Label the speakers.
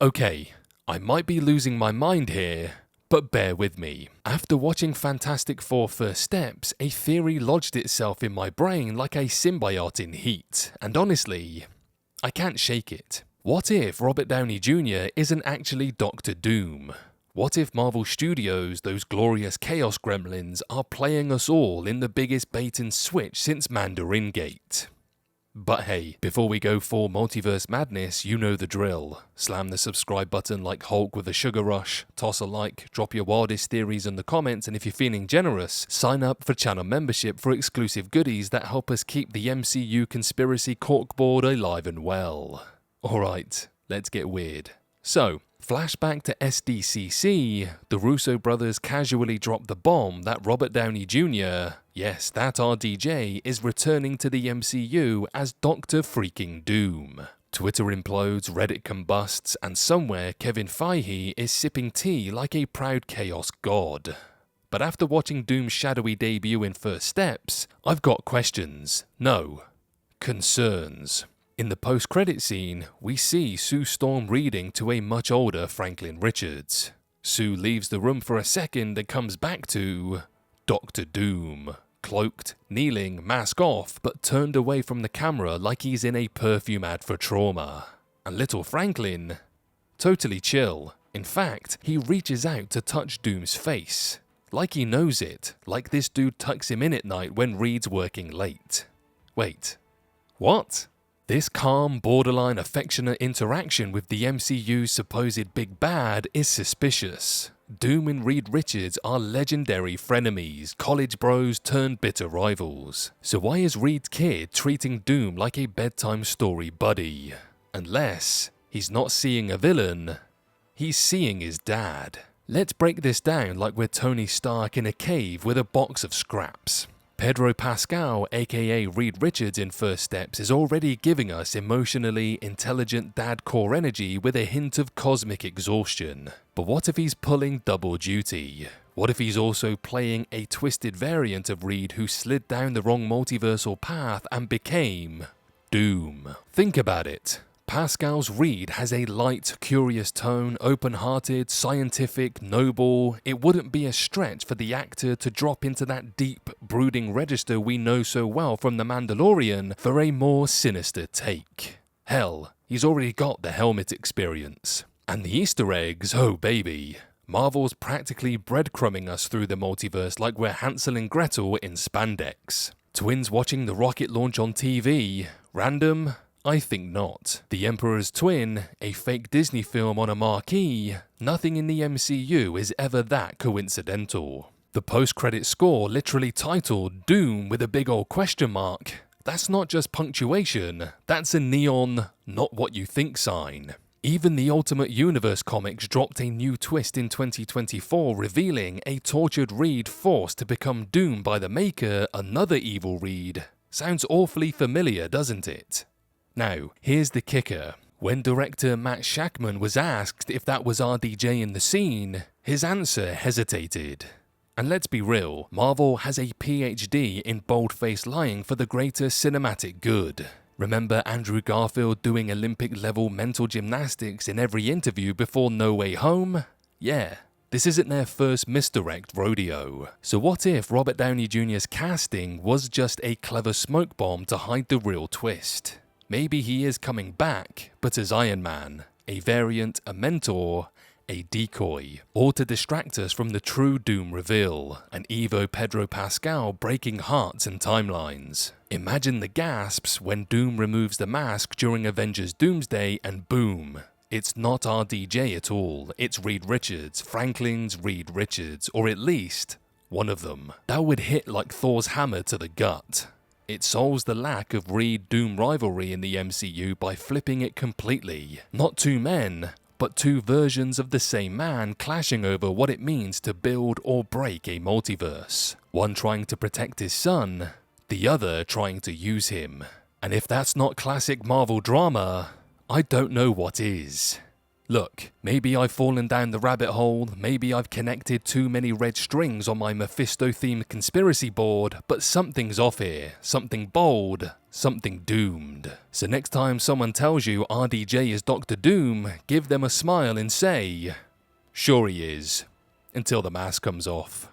Speaker 1: Okay, I might be losing my mind here, but bear with me. After watching Fantastic Four First Steps, a theory lodged itself in my brain like a symbiote in heat, and honestly, I can't shake it. What if Robert Downey Jr. isn't actually Doctor Doom? What if Marvel Studios, those glorious chaos gremlins, are playing us all in the biggest bait and switch since Mandarin Gate? But hey, before we go for multiverse madness, you know the drill. Slam the subscribe button like Hulk with a sugar rush, toss a like, drop your wildest theories in the comments, and if you're feeling generous, sign up for channel membership for exclusive goodies that help us keep the MCU conspiracy corkboard alive and well. Alright, let's get weird. So, flashback to SDCC, the Russo brothers casually drop the bomb that Robert Downey Jr., yes, that RDJ, is returning to the MCU as Dr. freaking Doom. Twitter implodes, Reddit combusts, and somewhere Kevin Feige is sipping tea like a proud chaos god. But after watching Doom's shadowy debut in First Steps, I've got questions. No, concerns. In the post-credit scene, we see Sue Storm reading to a much older Franklin Richards. Sue leaves the room for a second and comes back to Dr. Doom, cloaked, kneeling, mask off, but turned away from the camera like he's in a perfume ad for trauma. And little Franklin, totally chill. In fact, he reaches out to touch Doom's face. Like he knows it, like this dude tucks him in at night when Reed's working late. Wait, what? This calm, borderline affectionate interaction with the MCU's supposed big bad is suspicious. Doom and Reed Richards are legendary frenemies, college bros turned bitter rivals. So why is Reed's kid treating Doom like a bedtime story buddy? Unless he's not seeing a villain, he's seeing his dad. Let's break this down like we're Tony Stark in a cave with a box of scraps. Pedro Pascal, aka Reed Richards in First Steps, is already giving us emotionally intelligent dad core energy with a hint of cosmic exhaustion. But what if he's pulling double duty? What if he's also playing a twisted variant of Reed who slid down the wrong multiversal path and became Doom? Think about it. Pascal's Reed has a light, curious tone, open-hearted, scientific, noble. It wouldn't be a stretch for the actor to drop into that deep, brooding register we know so well from The Mandalorian for a more sinister take. Hell, he's already got the helmet experience. And the Easter eggs, oh baby. Marvel's practically breadcrumbing us through the multiverse like we're Hansel and Gretel in spandex. Twins watching the rocket launch on TV. Random? I think not. The Emperor's Twin, a fake Disney film on a marquee, nothing in the MCU is ever that coincidental. The post-credit score literally titled Doom with a big old question mark. That's not just punctuation, that's a neon, not what you think sign. Even the Ultimate Universe comics dropped a new twist in 2024 revealing a tortured Reed forced to become Doom by the Maker, another evil Reed. Sounds awfully familiar, doesn't it? Now, here's the kicker. When director Matt Shakman was asked if that was RDJ in the scene, his answer hesitated. And let's be real, Marvel has a PhD in bold-faced lying for the greater cinematic good. Remember Andrew Garfield doing Olympic-level mental gymnastics in every interview before No Way Home? Yeah, this isn't their first misdirect rodeo. So what if Robert Downey Jr.'s casting was just a clever smoke bomb to hide the real twist? Maybe he is coming back, but as Iron Man, a variant, a mentor, a decoy, or to distract us from the true Doom reveal, an Evo Pedro Pascal breaking hearts and timelines. Imagine the gasps when Doom removes the mask during Avengers Doomsday and boom, it's not RDJ at all, it's Reed Richards, Franklin's Reed Richards, or at least one of them. That would hit like Thor's hammer to the gut. It solves the lack of Reed-Doom rivalry in the MCU by flipping it completely. Not two men, but two versions of the same man clashing over what it means to build or break a multiverse. One trying to protect his son, the other trying to use him. And if that's not classic Marvel drama, I don't know what is. Look, maybe I've fallen down the rabbit hole, maybe I've connected too many red strings on my Mephisto-themed conspiracy board, but something's off here, something bold, something doomed. So next time someone tells you RDJ is Doctor Doom, give them a smile and say, sure he is, until the mask comes off.